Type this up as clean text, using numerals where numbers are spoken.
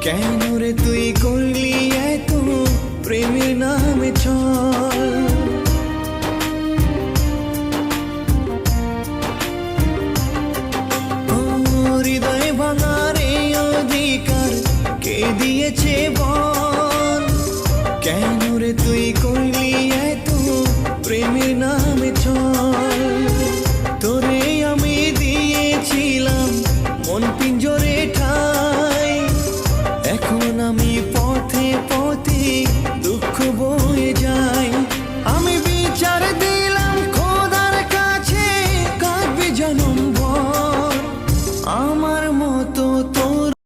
কেন রে তুই করলি এত প্রেমের নামে ছল? ও হৃদয় ভাঙার এই অধিকার কে দিয়েছে বল? কেন রে